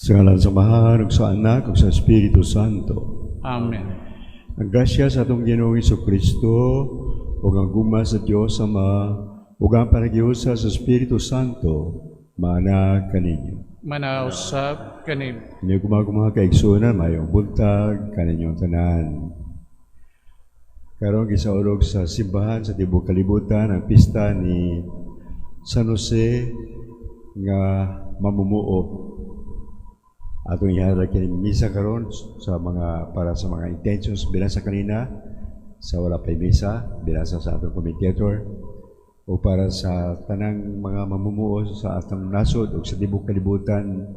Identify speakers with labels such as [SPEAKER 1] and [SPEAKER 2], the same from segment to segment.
[SPEAKER 1] Sa ngalan sa Mahal, ug sa Anak, ug sa Espiritu Santo.
[SPEAKER 2] Amen.
[SPEAKER 1] Ang grasya sa atong Ginoong Jesucristo, ug ang guma sa Dios Ama, ug ang panagiusa sa Espiritu Santo, mana kaninyo.
[SPEAKER 2] Manausap kanib.
[SPEAKER 1] Hindi gumaguma kaigsunan, mayong buntag, kaninyong tanan. Karong gisaulog sa simbahan sa tibok kalibutan ang pista ni San Jose nga mamumuo. Atong iharap kini misa karon sa mga para sa mga intentions binasa kanina sa wala pay misa, binasa sa atong commentator o para sa tanang mga mamumuo sa atong nasod o sa tibok kalibutan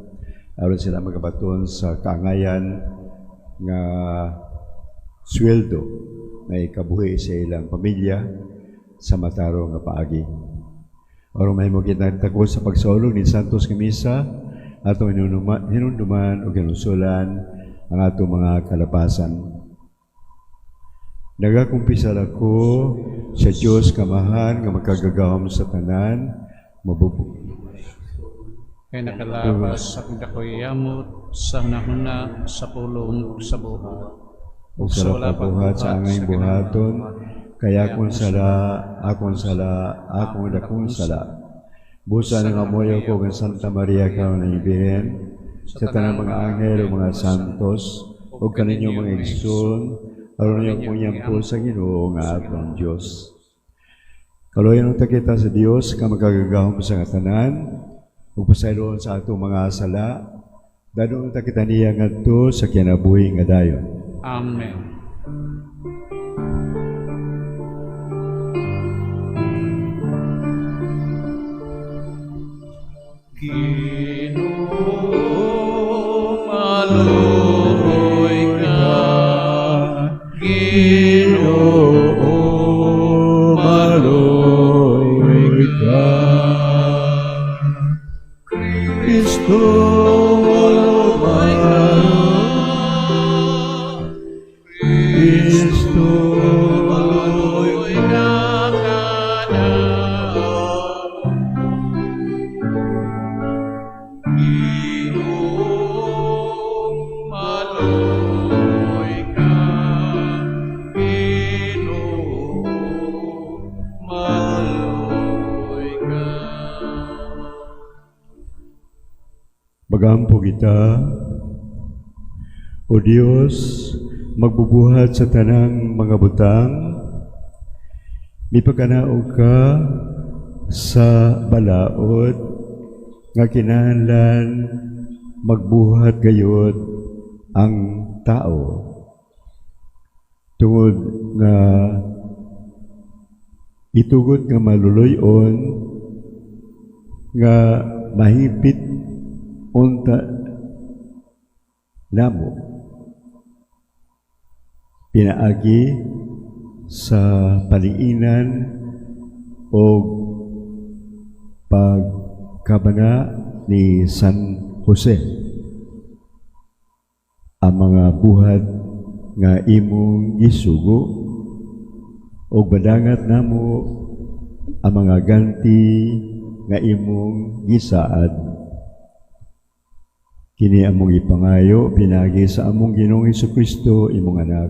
[SPEAKER 1] aron sila magabaton sa kaangayan nga sweldo na ikabuhi sa ilang pamilya sa mataro nga paagi. Aron mahimo kita tagos sa pagsaulog ni Santos nga misa atong hinunduman o ginusulan ang atong mga kalapasan. Nagakumpisal ako sa Diyos kamahan nga magkagagawam sa tanan,
[SPEAKER 2] Kaya nakalabas sa dakoy yamot, sa nahuna, sa pulong, sa buhat.
[SPEAKER 1] o sa lapabuhat sa angay buhaton, kaya akong sala, akong dakong sala. Busa ng amoy ko ng Santa Maria kao na ibihin, sa tanang mga anghel o mga santos, o kaninyong mga igsoon, aron niyong punyampo sa Ginoo nga atong Diyos. Kaloyan ang takita sa Dios, ka magagagahom sa katanan, ug pasayloon sa atong mga sala, dadong takita niya ngadto sa kinabuhi nga dayon.
[SPEAKER 2] Amen. Ginoo, maluoy ka. Ginoo, maluoy ka.
[SPEAKER 1] Kristo,
[SPEAKER 2] Maluoy ka.
[SPEAKER 1] Kristo,
[SPEAKER 2] Maluoy ka kada. Ginoo, maluoy ka. Ginoo, maluoy ka.
[SPEAKER 1] magampo kita, O Diyos, magbubuhat sa tanang mga butang, mipagkanaog ka sa balaod, nga kinahanglan magbuhat gayud ang tao. Tungod nga itugod nga maluluyon, nga mahipit unta namo pinaagi sa paliinan o pagkabana ni San Jose ang mga buhat nga imong isugo o badangat namo ang mga ganti nga imong gisaad. Kini among ipangayo, pinagi sa among Ginoong Jesucristo, imong anak,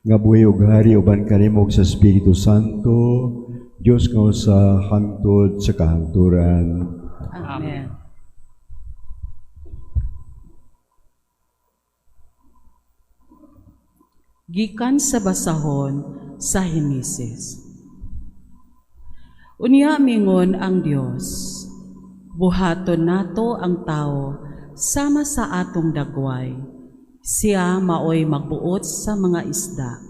[SPEAKER 1] nga buhi ug hari uban kanimo sa Espiritu Santo, Dios nga sa hangtod sa kahangturan.
[SPEAKER 3] Amen. Gikan sa basahon sa Henesis. Unya mingon ang Dios, buhaton nato ang tao sama sa atong dagway. Siya maoy magbuot sa mga isda,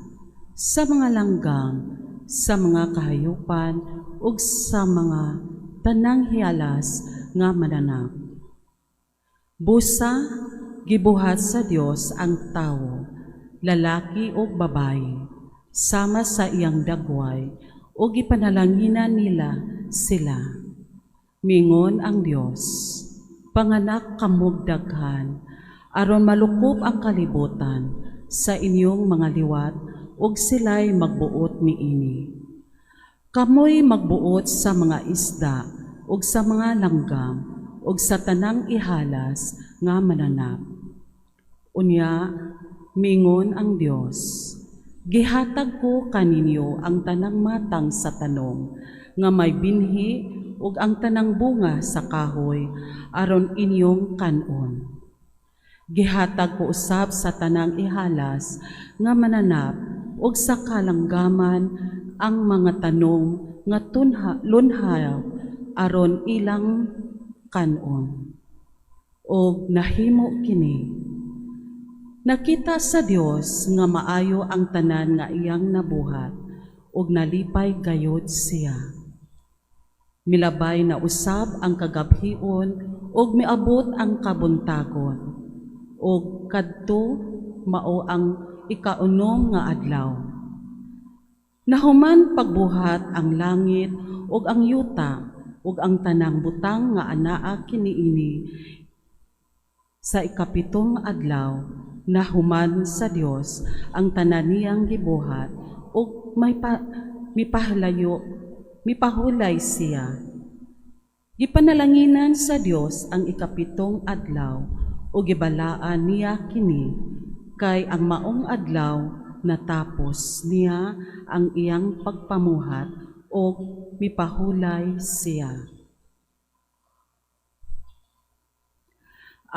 [SPEAKER 3] sa mga langgang, sa mga kahayupan, ug sa mga tanang hialas nga mananap. Busa, gibuhat sa Dios ang tawo, lalaki o babae, sama sa iyang dagway, o gipanalanginan nila sila. Mingon ang Dios, panganak kamog daghan, aron malukop ang kalibutan sa inyong mga liwat, ug sila'y magbuot miini. Kamoy magbuot sa mga isda, ug sa mga langgam, ug sa tanang ihalas nga mananap. Unya, mingon ang Dios, gihatag ko kaninyo ang tanang matang sa tanong, nga may binhi ug ang tanang bunga sa kahoy, aron inyong kanon. Gihatag ko usab sa tanang ihalas nga mananap ug sa kalanggaman ang mga tanong nga lunhaw aron ilang kanon. Og nahimo kini. Nakita sa Dios nga maayo ang tanan nga iyang nabuhat ug nalipay gayud siya. Milabay na usab ang kagabhion ug miabot ang kabuntagon. O kadto mao ang ikaunom nga adlaw. Nahuman pagbuhat ang langit ug ang yuta ug ang tanang butang nga anaa kiniini. Sa ikapitong adlaw nahuman sa Dios ang tanan niyang gibuhat ug mipahulay siya. Gipanalanginan sa Dios ang ikapitong adlaw o gibalaan niya kini, kay ang maong adlaw natapos niya ang iyang pagpamuhat o mipahulay siya.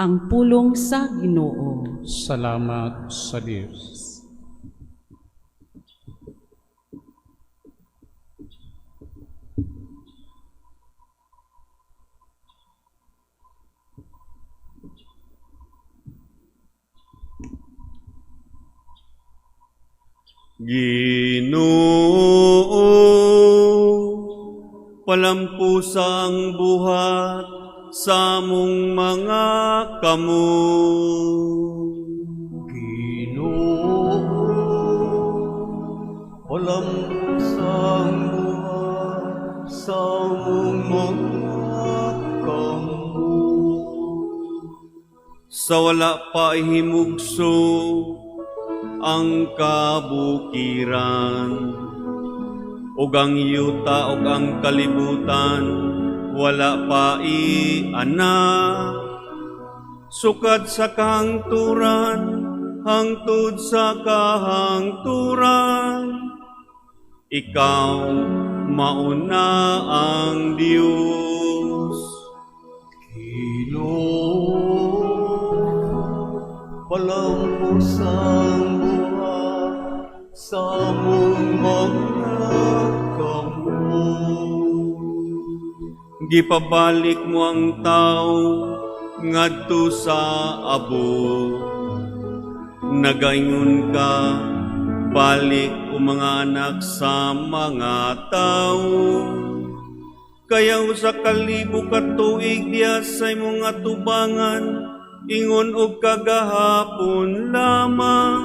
[SPEAKER 3] Ang pulong sa Ginoo.
[SPEAKER 2] Salamat sa Diyos.
[SPEAKER 4] Ginoo, palampusang buhat sa among mga kamot.
[SPEAKER 5] Ginoo, palampusang buhat sa among mga kamot.
[SPEAKER 4] Sa wala pa ihimugso ang kabukiran, ug ang yuta ug ang kalibutan wala pa iana. Sukad sa kahangturan hangtod sa kahangturan, ikaw mauna ang Dios.
[SPEAKER 5] Ginoo, palampusang buhat sa among mga kamot.
[SPEAKER 4] Gipabalik mo ang tao ngadto sa abo. Nagaingon ka, balik o mga anak sa mga tao. Kaya sa kalibo ka tuig diya sa imong atubangan, ingon og kagahapon lamang.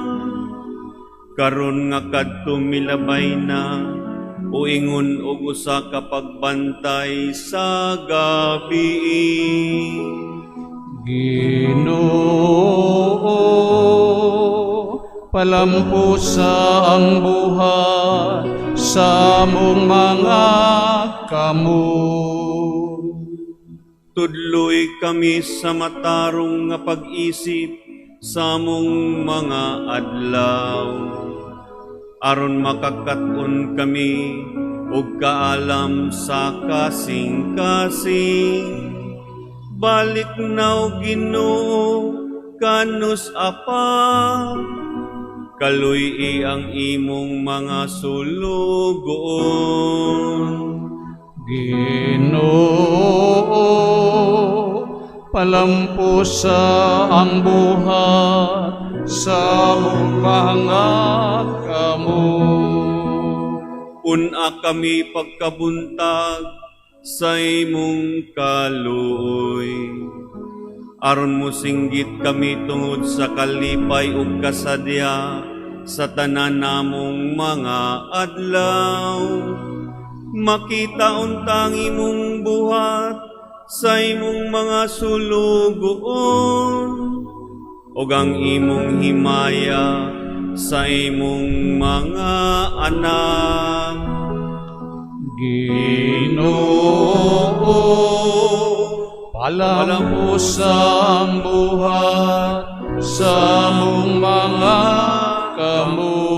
[SPEAKER 4] Karon nga kadto milabay na, o ingon og usa ka pagbantay sa gabi.
[SPEAKER 2] Ginoo, palampusa ang buhat sa among mga kamot.
[SPEAKER 4] Tudloy kami sa matarong nga pag-isip sa among mga adlaw, aron makakaton kami og kaalam sa kasing-kasing. Balik na o Ginoo kanus apa, kaluy ang imong mga sulugoon.
[SPEAKER 2] Ginoo, palampusa ang buhat sa among mga kamot.
[SPEAKER 4] Una kami pagkabuntag sa imong kaluoy, aron mo singgit kami tungod sa kalipay ug kasadya sa tanan namong mga adlaw. Makita untang imong buhat sa imong mga sulugoon, ug ang imong himaya sa imong mga anak.
[SPEAKER 2] Ginoo, alam mo sang buhat sa mong mga kamot.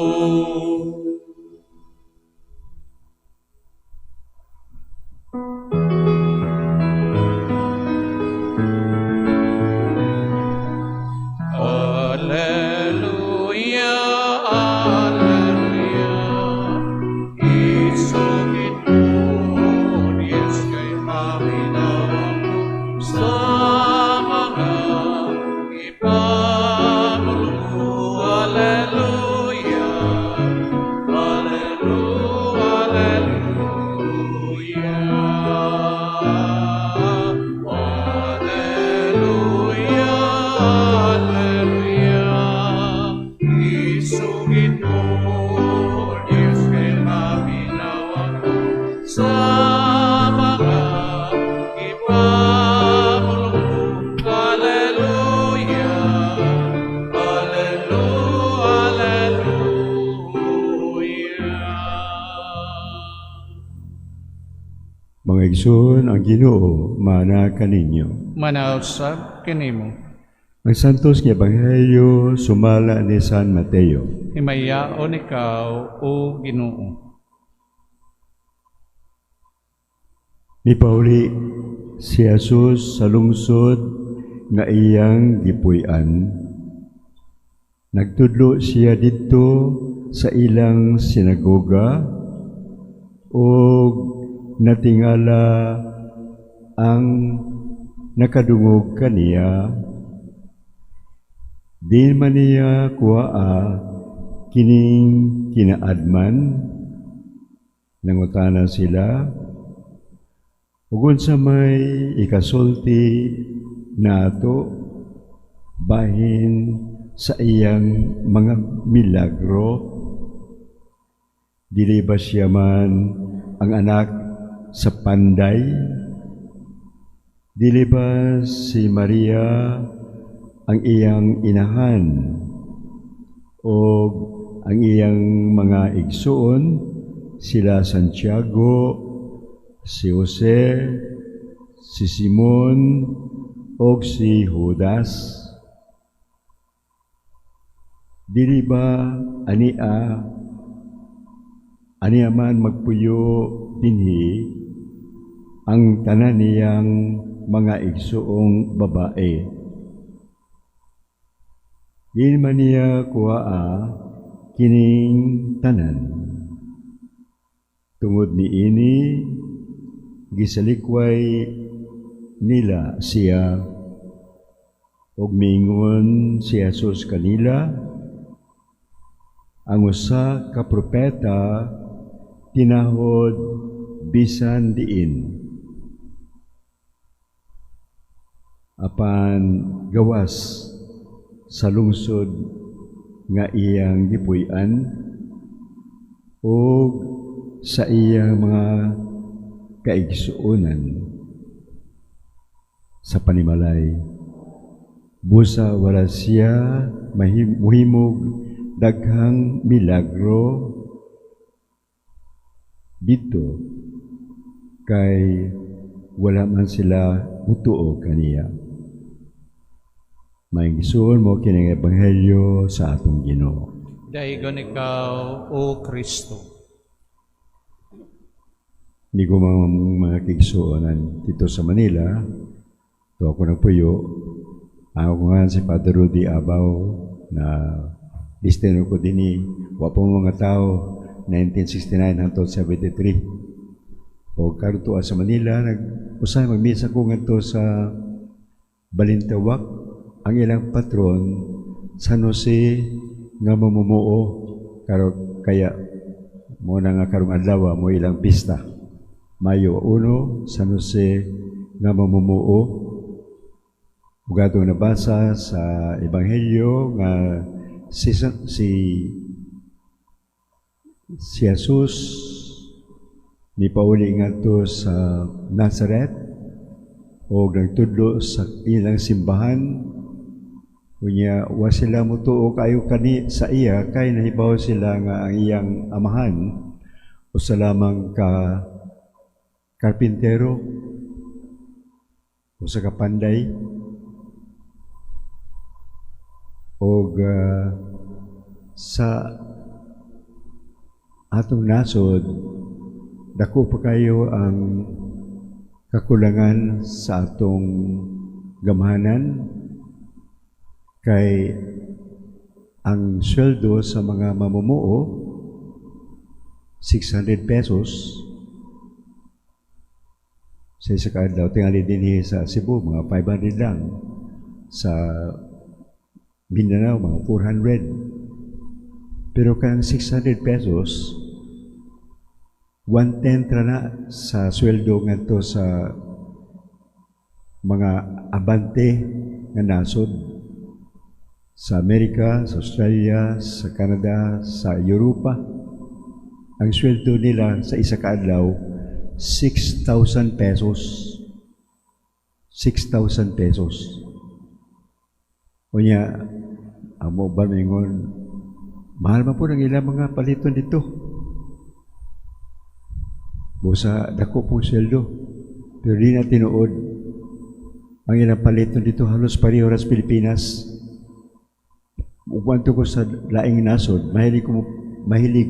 [SPEAKER 2] Alleluia, alleluia, isugid mo, Diyos kay maminaw sa mga ipamulong. Alleluia, alleluia, alleluia, alleluia, alleluia, isugid mo, Diyos kay maminaw sa mga ipamulong. Alleluia, alleluia, alleluia.
[SPEAKER 1] Mga igsoon, ang Ginoo mana kaninyo.
[SPEAKER 2] Manausab kinimo,
[SPEAKER 1] Ang santos nga ebanghelyo sumala ni San Mateo.
[SPEAKER 2] himayaon ikaw o Ginoo.
[SPEAKER 1] Nipauli si Jesus sa lungsod nga iyang gipuy-an. Nagtudlo siya didto sa ilang sinagoga o natingala ang nakadungog kaniya. Di man niya kuhaa kining kinaadman, nangutana sila, ugon sa may ikasulti nato bahin sa iyang mga milagro. Dili ba siya man ang anak sa panday? Dili ba si Maria ang iyang inahan o ang iyang mga igsuon, sila Santiago, si Jose, si Simon, o si Judas? Dili ba ania man magpuyo dinhi ang tanan niyang mga igsuong babae? Di man niya kuhaa kining tanan. Tungod ni ini, gisalikway nila siya ug miingon si Jesus kanila, ang usa ka propeta tinahod bisan diin. Apan gawas sa lungsod nga iyang gipuy-an o sa iyang mga kaigsuonan sa panimalay. Busa wala siya muhimog daghang milagro dito kay wala man sila mutuo kaniya. Maigsuon mo kining ebanghelyo sa atong Ginoo.
[SPEAKER 2] Daigon ikaw o Kristo.
[SPEAKER 1] Hindi ko mga kigsuonan dito sa Manila. Ito ako nagpuyo. Ako nga si Father Rudy Abaw na destino ko din wapong mga tao 1969 hangtod 73. O karutua sa Manila, usay magmisa ko nga sa Balintawak. Ang ilang patron, San Jose nga mamumuo, kaya mo na nga karong adlaw mo ilang pista. Mayo 1, San Jose nga mamumuo. Ugato nabasa sa Ebanghelyo nga si Jesus ni pauli nga to sa Nazareth o nagtudlo sa ilang simbahan. Kunya, wa sila mutuo kayo kani sa iya, kay nahibaw sila nga ang iyang amahan o sa lamang ka karpintero. usa ka panday o sa atong nasod dako pa kayo ang kakulangan sa atong gamhanan kay ang sweldo sa mga mamumuo 600 pesos sa isa ka adlaw. Tingali din sa Cebu mga 500 lang, sa Mindanao mga 400. Pero kang 600 pesos 1/10 ra na sa sweldo ngadto sa mga abante nga nasod sa Amerika, sa Australia, sa Canada, sa Europa. Ang sweldo nila sa isa ka adlaw 6,000 pesos. 6,000 pesos. Unya, ang mo ba mingon, mahal man po ng ilang mga paliton dito. Busa dako pong sweldo. Pero di na tinuod. Ang ilang paliton dito halos pareho sa Pilipinas. Uwanto ko sa laing nasod, mahilig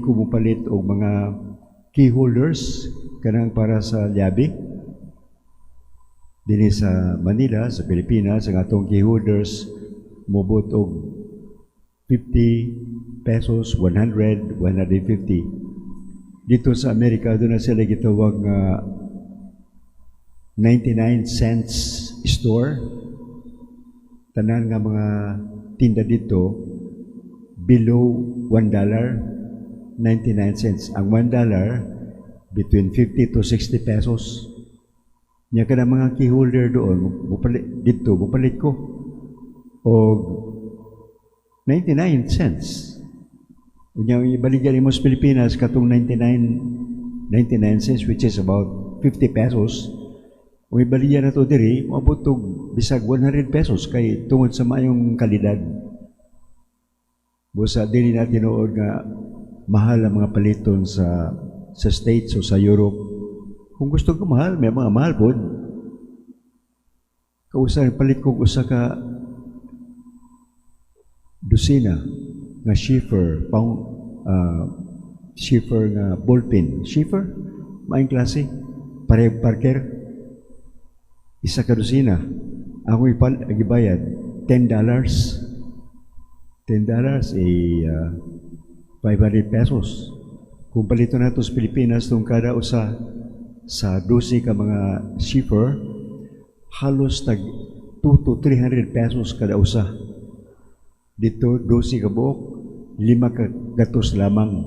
[SPEAKER 1] ko mo palit og mga key holders kanang para sa liabi. Dinhi sa Manila, sa Pilipinas, ang atong key holders mubot og 50 pesos, 100, 150. Dito sa Amerika, doon na sila gitawag nga 99 cents store. Tanan nga mga tinda dito below $1, 99 cents. Ang $1 between 50 to 60 pesos. Nya ka na mga key holder doon, bupalit ko o 99 cents. Unya ibaligyan mo sa Pilipinas katong 99 cents, which is about 50 pesos. Kung ibaligyan na to diri, mabutog bisag 100 pesos kay tungod sa mayong kalidad. Busa dili na tinuod nga mahal ang mga paliton sa States o sa Europe. Kung gusto ko mahal, may mga mahal po. Kausa palit ko usa ka dosina nga Schiffer, Schiffer nga ballpen. Schiffer, maayong klase. Parehong Parker. Isa ka dosina. Ako ibayad $10. $10 ay 500 pesos. Kung palito na ito sa Pilipinas, itong kada usa sa 12 ka mga Schiffer, halos tag 2 to 300 pesos kada usa. Dito, 12 ka buok, 5 ka gatos lamang.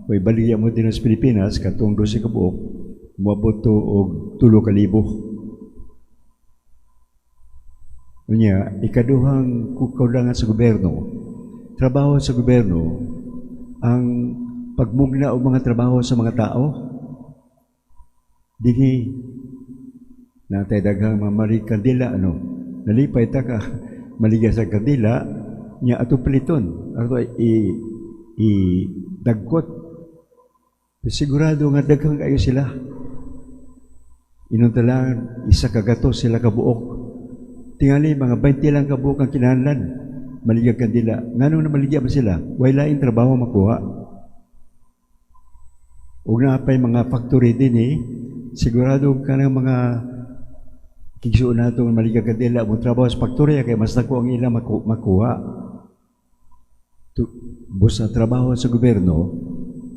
[SPEAKER 1] Kung ibaligyan mo din sa Pilipinas, katong 12 ka buok, umabot to og 3,000. Unya, ikaduhang kaulangan sa gobyerno, trabaho sa gobyerno, ang pagmugna o mga trabaho sa mga tao, dinhi natay daghang mga kandila, nalipay ta ka, maligya sa kandila, niya ato paliton, ato dagkot. Sigurado nga daghang kayo sila. Inuntalaan, isa kagato sila kabuok. Tingali, mga 20 lang kabuok ang kinahanglan, maligya kandila. Ngano na maligya ba sila? Wala yung trabaho makuha. Ug napay mga factory din sigurado ka ng mga kigsuon nato nga maligya kandila mo trabaho sa factory kay mas dako ang ila makuha. Busa trabaho sa gobyerno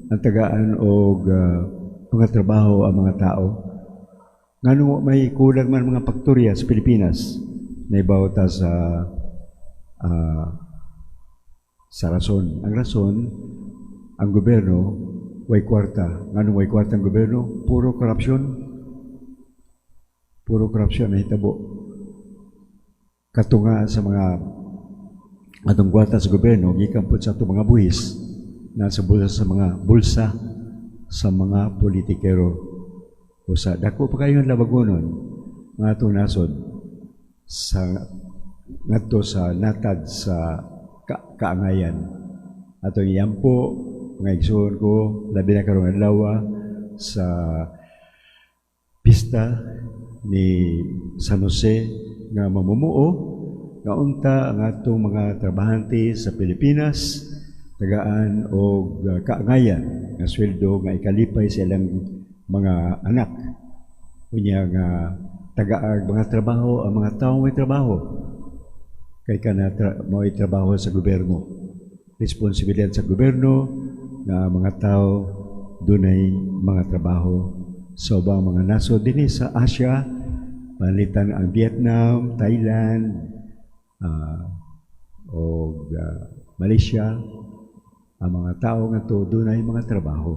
[SPEAKER 1] ang tagaan og mga trabaho ang mga tao. Ngano may kulang man mga faktorya sa Pilipinas na ibawta sa rason. Ang rason, ang gobyerno way kwarta. Ngano way kwarta ang gobyerno? Puro korupsyon. Puro korupsyon na hitabo. Katunga sa mga atong kwarta sa gobyerno, gikan po sa itong mga buhis nasa bulsa sa mga politikero. O sa dako pa kayo ng labagonon ng atong nasod sa ngadto sa natad sa kaangayan. Atong iyampo nga igsoon ko labi na karong adlaw sa pista ni San Jose nga mamumuo nga unta ang atong mga trabahante sa Pilipinas tagaan og kaangayan nga sweldo nga ikalipay sa ilang mga anak. Unya nga tagaag mga trabaho ang mga tawo may trabaho kay kana mo'y trabaho sa gobyerno. Responsibilidad sa gobyerno nga mga tao dunay mga trabaho sa ubang mga nasod dinhi sa Asia, palitan ang Vietnam, Thailand, o Malaysia. Ang mga tao nga to dunay mga trabaho,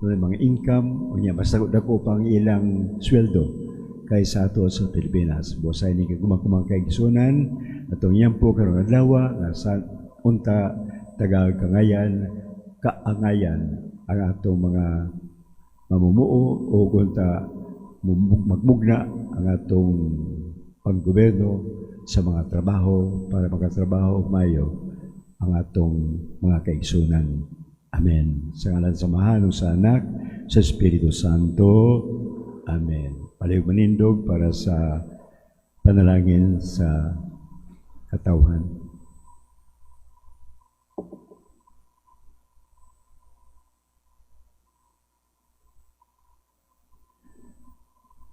[SPEAKER 1] dunay mga income, unya basta dako pang ilang sweldo kaysa ato sa Pilipinas. Bosay ni kumang kay gisunan atong yampo karong adlaw nga sa unta tagal kaangayan ang atong mga mamumuo o unta magmugna ang atong panggobyerno sa mga trabaho para makatrabaho mayo ang atong mga kaigsunan. Amen. Sa ngalan sa Mahal sa Anak, sa Espiritu Santo. Amen. Palihog manindog para sa panalangin sa katawhan.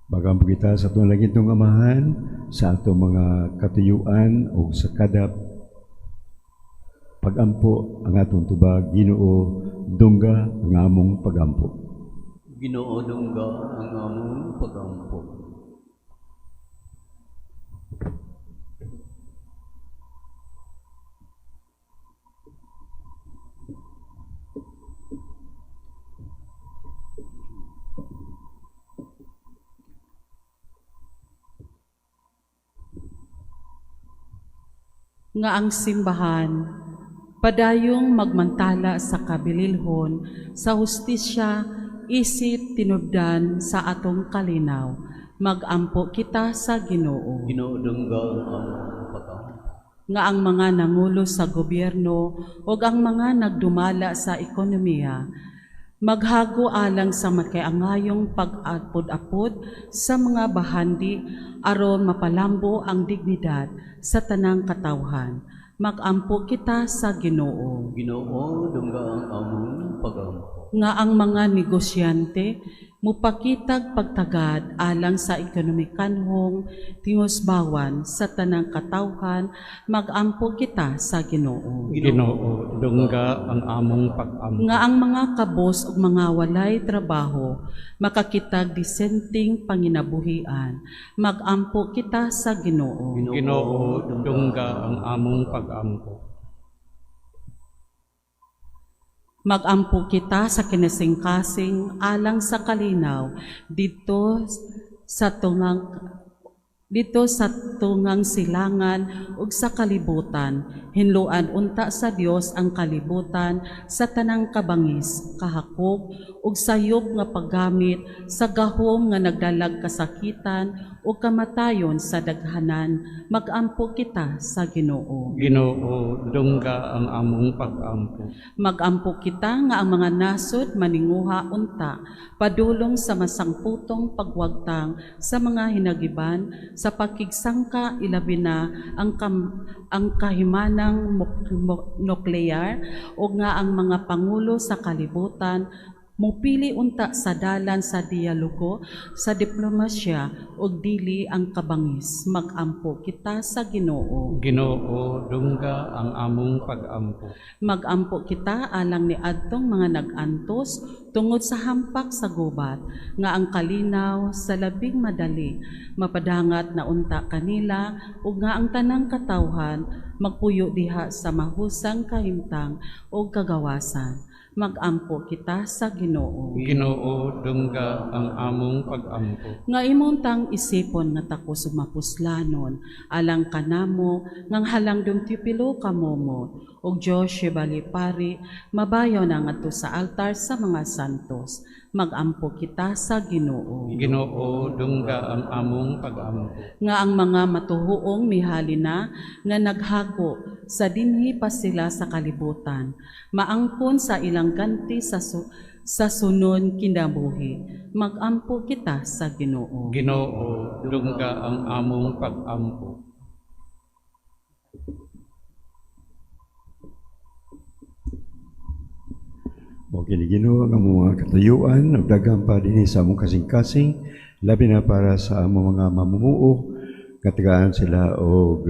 [SPEAKER 1] Bagang kita sa itong langit ng Amahan, sa atong mga katuyuan o sa kadap, pagampo ang atong tubag, Ginoo, dungga ang among pagampo.
[SPEAKER 5] Ginoo dungga ang among pagampo.
[SPEAKER 3] Nga ang simbahan, padayong magmantala sa kabililhon, sa hustisya, isip tinubdan sa atong kalinaw, magampo kita sa Ginoo.
[SPEAKER 5] Ginoo dungga ang among pagampo.
[SPEAKER 3] Nga ang mga nangulo sa gobyerno o ang mga nagdumala sa ekonomiya, maghago alang sa makayangayong pag-apod-apod sa mga bahandi aron mapalambo ang dignidad sa tanang katawhan. Magampo kita sa Ginoo.
[SPEAKER 5] Ginoo dungga ang among pagampo.
[SPEAKER 3] Nga ang mga negosyante mupakitag pagtagad alang sa ekonomikanhong tingusbawan sa tanang katawhan, magampo kita sa Ginoo.
[SPEAKER 2] Ginoo, dungga ang among pag-ampo.
[SPEAKER 3] Nga ang mga kabos ug mga walay trabaho makakitag disenteng panginabuhian, magampo kita sa Ginoo.
[SPEAKER 2] Ginoo, dungga ang among pag-ampo.
[SPEAKER 3] Magampo kita sa kinasingkasing alang sa kalinaw dito sa tungang silangan ug sa kalibutan. Hinluan unta sa Dios ang kalibutan sa tanang kabangis, kahakog ug sayop nga paggamit sa gahom nga nagdalag kasakitan o kamatayon sa daghanan. Magampo kita sa Ginoo.
[SPEAKER 2] Ginoo, dungga ang among pag-ampo.
[SPEAKER 3] Magampo kita nga ang mga nasod maninguha unta, padulong sa masangputong pagwagtang sa mga hinagiban, sa pakigsangka ilabi na ang kahimanang nuklear o nga ang mga pangulo sa kalibutan mupili unta sa dalan sa dialogo, sa diplomasya ug dili ang kabangis. Magampo kita sa Ginoo.
[SPEAKER 2] Ginoo, dungga ang among pag-ampo.
[SPEAKER 3] Magampo kita alang ni adtong mga nag-antos tungod sa hampak sa gubat, nga ang kalinaw sa labing madali mapadangat na unta kanila ug nga ang tanang katawhan magpuyo diha sa mahusang kahimtang o kagawasan. Magampo kita sa Ginoo.
[SPEAKER 2] Ginoo, dungga ang among pag-ampo.
[SPEAKER 3] Nga imuntang isipon nga tako sumapuslanon, alang kanamo, ngang halang dumtipilo kamomo, og Diyos balipari, mabayaw na nga to sa altar sa mga santos. Magampo kita sa Ginoo.
[SPEAKER 2] Ginoo, dungga ang among pag-ampo.
[SPEAKER 3] Nga ang mga matuhuong mihalina nga naghago sa dinhi pa sila sa kalibutan, maangkon sa ilang ganti Sa sunod kinabuhi, magampo kita sa Ginoo.
[SPEAKER 2] Ginoo, dungga ang among pag-ampo.
[SPEAKER 1] Mo Ginoo ang mga katuyuan ug daghang pa dinhi sa among kasing-kasing labi na para sa among mga mamumuo katagaan sila og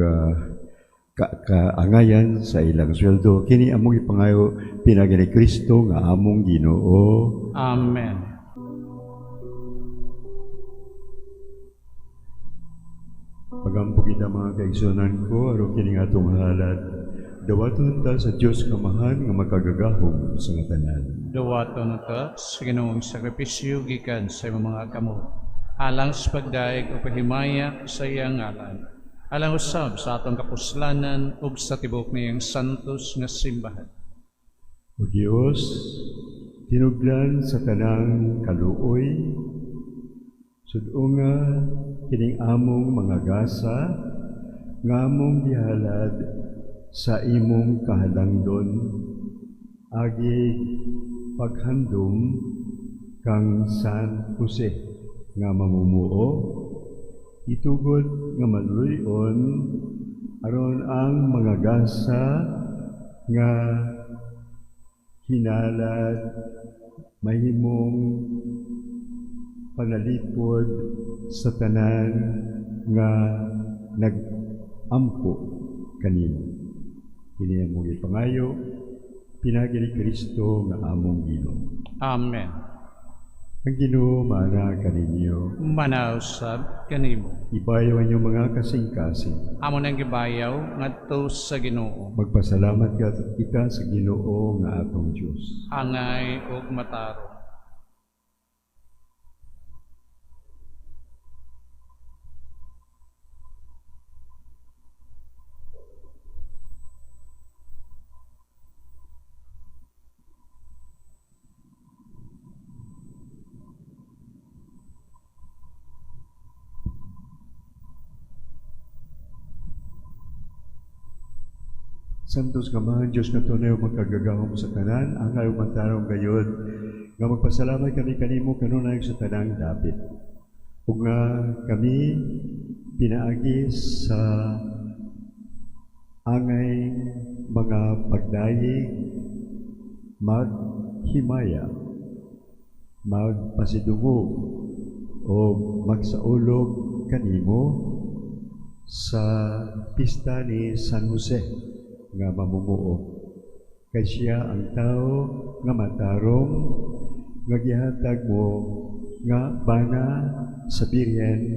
[SPEAKER 1] kaangayan sa ilang sweldo kini among ipangayo pinagi ni Kristo nga among Ginoo.
[SPEAKER 2] Amen.
[SPEAKER 1] Pagampo kita mga kaigsunan ko aron kini nga atong halad dawaton ta sa Dios nga mahal nga makagagahom sa nga tanan.
[SPEAKER 2] Duwaton ta sa Ginoong sakripisyo gikan sa imong mga kamot. Alang sa pagdaig o pahimaya sa iyang ngalan. Alang usab sa atong kapuslanan ug sa tibok niyang santos nga simbahan.
[SPEAKER 1] O Dios, tinublan sa tanang kaluoy, sudunga kining among mga gasa, nga among gihalad sa imong kahalangdon, agi paghandom kang San Jose nga mamumuo, itugod nga maluyon aron ang mga gasa nga hinalad mahimong panalipod sa tanan nga nag-ampo kanimo. Kini ang mong ipangayo, pinagi ni Kristo nga among Ginoo.
[SPEAKER 2] Amen.
[SPEAKER 1] Ang Ginoo maana kaninyo,
[SPEAKER 2] Manausab kanimo.
[SPEAKER 1] ibayaw ang inyong mga kasing-kasing.
[SPEAKER 2] Amo nang gibayaw ngadto sa Ginoo.
[SPEAKER 1] Magpasalamat kita sa Ginoo nga atong Dios.
[SPEAKER 2] Angay ug mataro.
[SPEAKER 1] Santos nga mahal Diyos nga tunay o magkagagahom sa tanan, ang ayaw mantarong gayod, nga magpasalamat kami kanimo kanunay sa tanang dapit. Ug nga kami pinaagi sa angay mga pagdayeg, maghimaya, magpasidungo o magsaulog kanimo sa pista ni San Jose nga mamumuo. Kay siya ang tao nga matarong nga gihatag mo nga bana sa birhen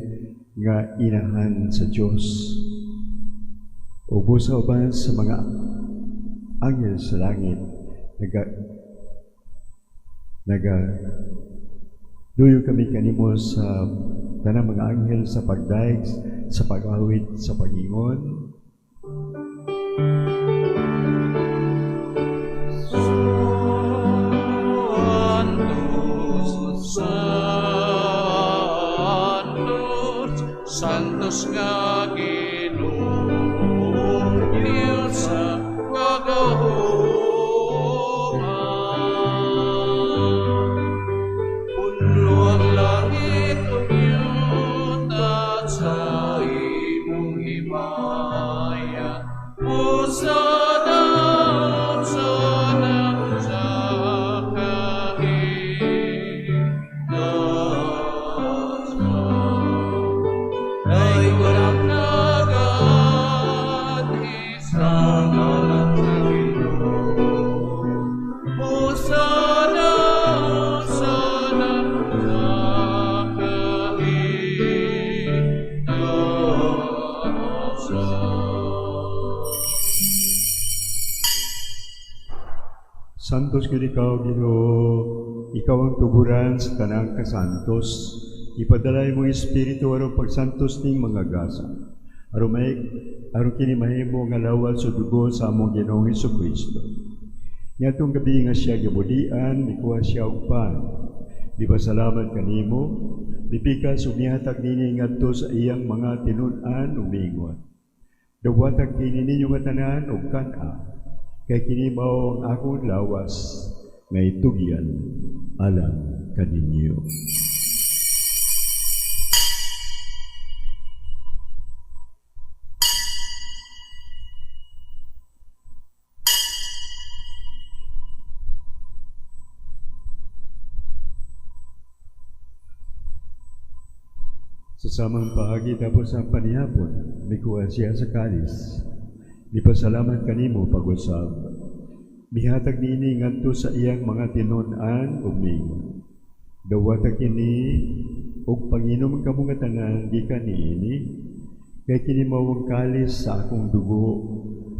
[SPEAKER 1] nga inahan sa Dios. Ubo sa uban sa mga anghel sa langit duyo kami kanimo sa tanang mga anghel sa pagdaig, sa pag-awit, sa pag-ingon.
[SPEAKER 2] Santos nga Ginoo, Diyos sa kagahuman. Puno ang langit o yuta sa imong himaya. Hosana, Hosana sa ay walang nagat isang alat sa Ginoo. Hosana, Hosana sa
[SPEAKER 1] Santos gid ikaw, Ginoo, ikaw ang tuburan sa tanang kasantos. Ipadalay mo Espiritu aron pagsantos ning mga gasa. Aron kini mahimo nga lawat sa dugo sa among Ginoong Hesukristo. Ngadtong gabi nga siya gibudian, mikuha siya og pan. Di ba salamat kanimo? Bipikas ug nihatag nini ngadto sa iyang mga tinun-an ug miingon. Dawatag kini ninyo nga tanan og kan-a. Kay kini mao ang akong lawas nga itugyan alang kaninyo. Sa samang pahagi tapos ang panihapon, may kuha siya sa kalis. Nipasalamat kanimo pag-usab. Mihatag niini ngadto sa iyang mga tinun-an ug mingon. Dawata kini ug panginom kamo nga tanan di kaniini. Kay kini mao ang kalis sa akong dugo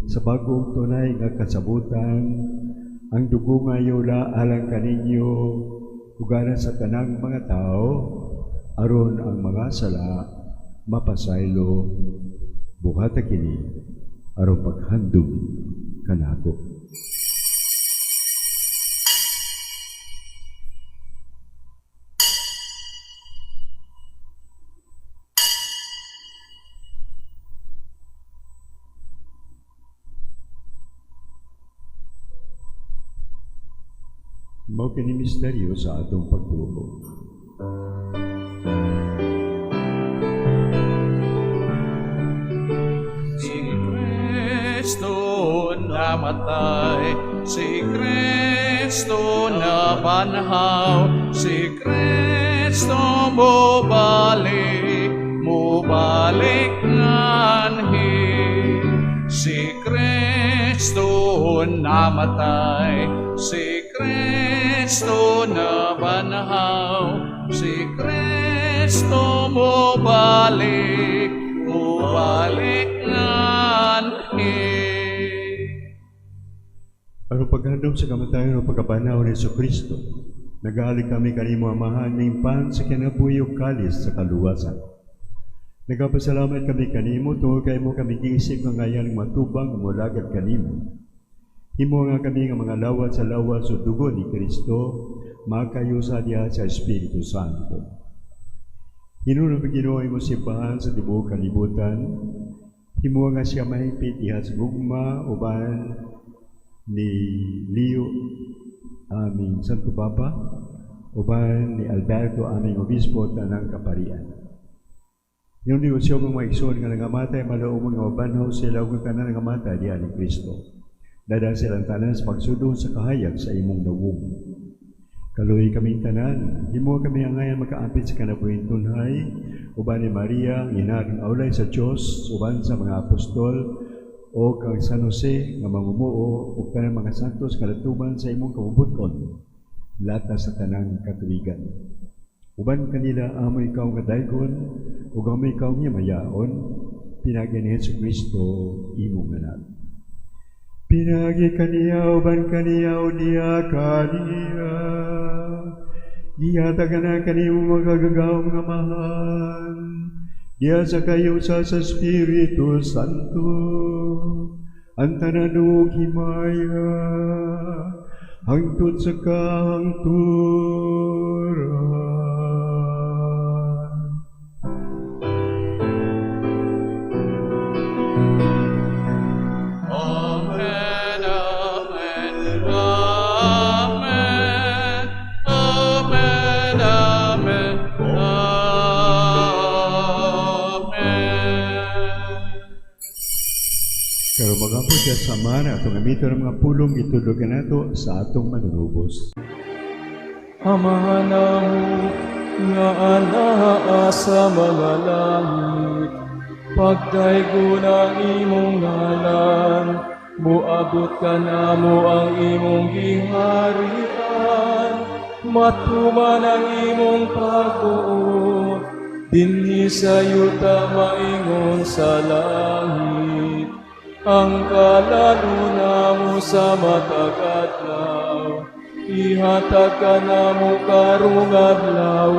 [SPEAKER 1] sa bagong tunay nga kasabutan. Ang dugo nga yula alang kaninyo ug alang sa tanang mga tao aron ang mga sala mapasaylo buhata kini aron paghandog kanako. Mao kini misteryo sa atong pagtuo.
[SPEAKER 2] Kristo namatay, si Kristo nabanhaw, si Kristo mubalik nganhi. Si Kristo namatay, si Kristo nabanhaw, si Kristo mubalik nganhi.
[SPEAKER 1] Aron paghandom sa kamatayon o pagkabanaw ni Jesucristo, nag-aalig kami kanimo amahan ng pan sa kinabuyog kalis sa kaluwasan. Nagapasalamat kami kanimo tungod kay mo kami giisip nga ngayon matubang mulagad kanimo. Himo nga kami nga mga lawat sa lawas o dugo ni Kristo, makayusa diha sa Espiritu Santo. Hinunong Ginoo mo simbahan sa tibuok kalibutan, himo nga siya mahigpit diha sa gugma uban ni Leo aming Santo Papa, uban ni Alberto aming Obispo tanang kaparian. Yung negosyo mong maigsoon nga nangamatay, malaumon nga mabanhaw sila kung tanan nangamatay diha ni Kristo. Dadaan silang tanan sa pagsudong sa kahayag sa imong nawong. Kaluhi kaming tanan, himo kami angayan makaampit sa kanabuhing tunhay, uban ni Maria, ang inaring aulay sa Diyos, uban sa mga apostol, o kang San Jose nga mamumuo ug tanang mga santos kalatuban sa imong kabubuton lata sa tanang katuigan. Uban kanila amoy ikaw nga daygon ug amoy ikaw nga mayaon pinagi ni Jesucristo imong anak. Pinagi kaniya uban kaniya o diya kaniya gihatagan na kanimo magagagawang nga mahal diya sa kayo sa Espiritu Santo ang tananong himaya hangtod sa kahangturan.
[SPEAKER 2] Amen, amen, amen, amen, amen,
[SPEAKER 1] Karo magampod ka sa mana atong amito ng mga pulong itulugan nato sa atong manunubos.
[SPEAKER 6] Amahan namo nga anaa sa mga langit, pagdaygo ng imong ngalan, muabot ka namo ang imong giharian, matuman ang imong pagbuot, dinhi sa yuta maingon sa langit. Ang kalaluna mo sa matagadlaw, ihatag ka namo karong adlaw,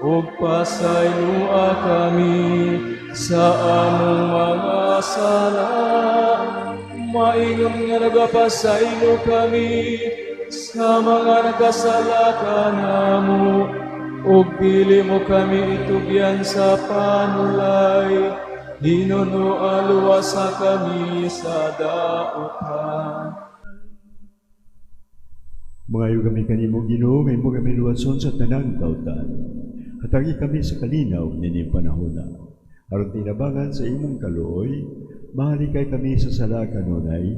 [SPEAKER 6] ug pasaylua kami sa among mga sala. Maingon nga nagapasaylo kami sa mga nagkasala kanamo, ug dili mo kami itugyan sa panulay. Hinuno aluwasa kami sa dautan.
[SPEAKER 1] Mangayo kami kanimo Ginoo, ngay mo kami luwason sa tanang kautan. Hatagi kami sa kalinaw nining panahona. Aron tinabangan sa imong kaluoy, mahalikay kami sa sala kanunay,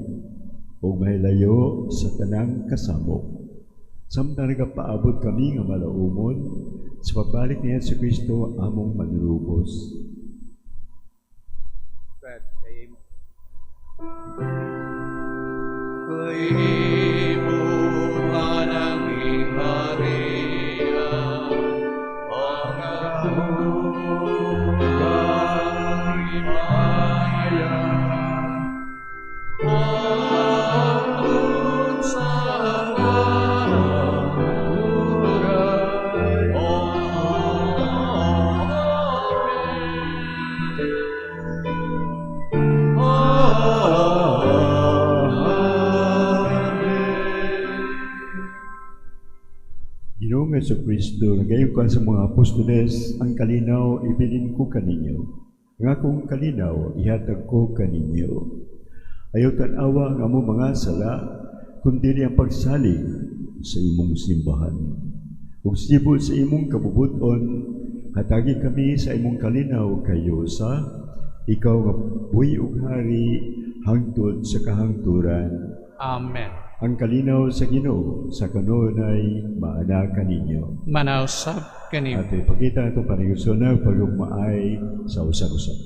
[SPEAKER 1] ug mahilayo sa tanang kasamo. Samtang nagapaabot kami nga malaumon sa pagbalik ni Yesu Kristo among manlubos.
[SPEAKER 2] Kaimo anang Maria, ang Maya, abot sa kaluray.
[SPEAKER 1] Ginoong Yesu Kristo, nagayon ka sa mga apostoles, ang kalinaw ibilin ko kaninyo. Nga kong kalinaw, ihatag ko kaninyo. Ayaw tanawa ang among mga sala, kundi ang pagsalig sa imong simbahan. Ug sibol sa imong kabubuton, hatagi kami sa imong kalinaw kayo sa ikaw nga buhi ug hari hangtod sa kahangturan.
[SPEAKER 2] Amen.
[SPEAKER 1] Ang kalinaw sa Ginoo sa kanunay maana kaninyo.
[SPEAKER 2] Manausap kanimo.
[SPEAKER 1] At ipakita itong panigusunag pagugmaay sa usag-usag.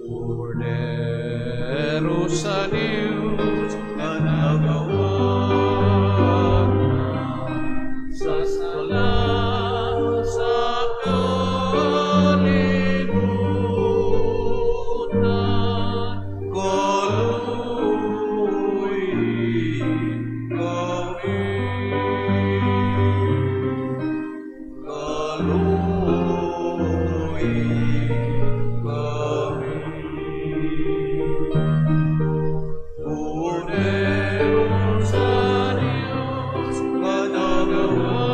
[SPEAKER 2] Cordero sa Diyos na nagawa sa sala sa kalibutan, kaluoy kami, kaluoy kami. Cordero sa Diyos nga nagawa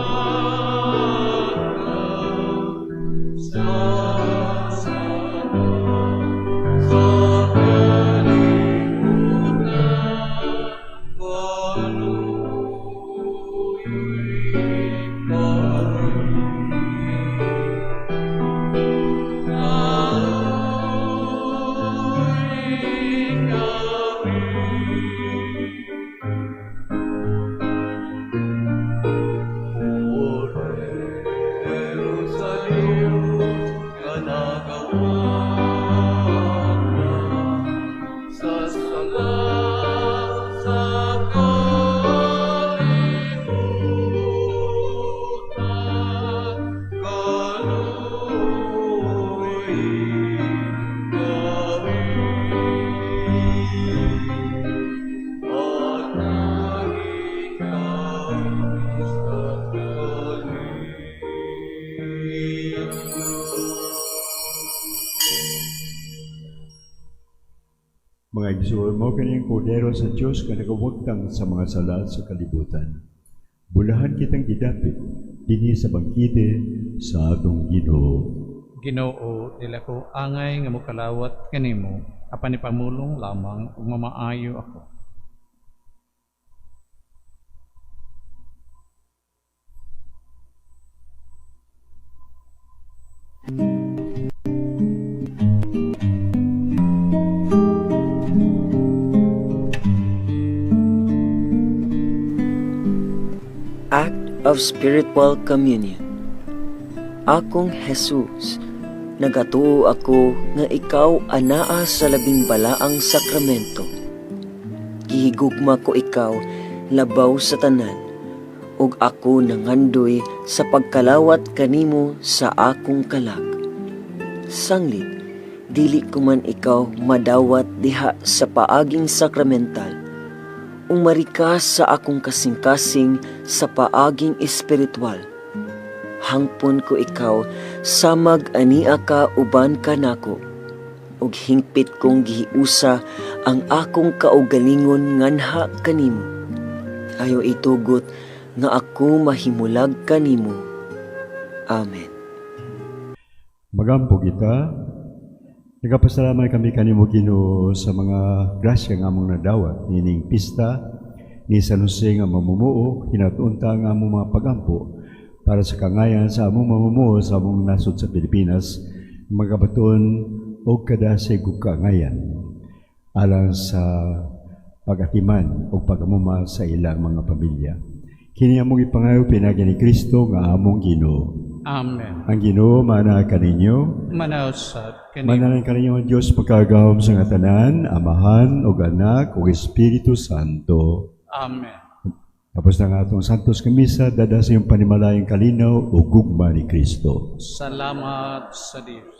[SPEAKER 2] sa sala sa kalibutan, kaluoy Cordero sa Diyos nga nagawa sa sala sa kalibutan, kaluoy kami. At naging kami sa
[SPEAKER 1] Mga igsoon mo kaniyang kordero sa Diyos ka nagawagtang sa mga sala sa kalibutan. Bulahan kitang gidapit dinhi sa bangkite sa atong Ginoo.
[SPEAKER 2] Ginoo, dila ko angay nga mokalawat kanimo, apan ipamulong lamang ug mamaayo ako.
[SPEAKER 7] Act of Spiritual Communion. Akong Jesus, nagatuo ako nga ikaw anaa sa labing balaang sakramento. Gihigugma ko ikaw labaw sa tanan, ug ako nangandoy sa pagkalawat kanimo sa akong kalag. Sanglit, dili ko man ikaw madawat diha sa paaging sakramental, umarikas sa akong kasing-kasing sa paaging espiritual. Hangpon ko ikaw samag ania ka uban kanako, ug hingpit kong gihiusa ang akong kaugalingon nganha kanimo. Ayo itugot nga ako mahimulag kanimo. Amen.
[SPEAKER 1] Magampo kita. Nagapasalamat kami kanimo Ginoo sa mga grasya nga among nadawat nining pista ni San Jose nga mamumuo, hinatunta nga among mga pagampo para sa kangayan sa among mamumuo sa among nasod sa Pilipinas, magabaton o kadasig ug kangayan alang sa pagatiman o pagamuma sa ilang mga pamilya. Kini among ipangayo pinagi ni Kristo nga among Ginoo.
[SPEAKER 2] Amen.
[SPEAKER 1] Ang Ginoo mana kaninyo.
[SPEAKER 2] Manausap kanimo.
[SPEAKER 1] Manalang kaninyo ang Diyos pagkagawom sa nga tanan, Amahan o Anak o Espiritu Santo.
[SPEAKER 2] Amen.
[SPEAKER 1] Tapos na nga itong Santos Kamisa, dada sa iyong panimalayang kalinaw o gugma ni Kristo.
[SPEAKER 2] Salamat sa Diyos.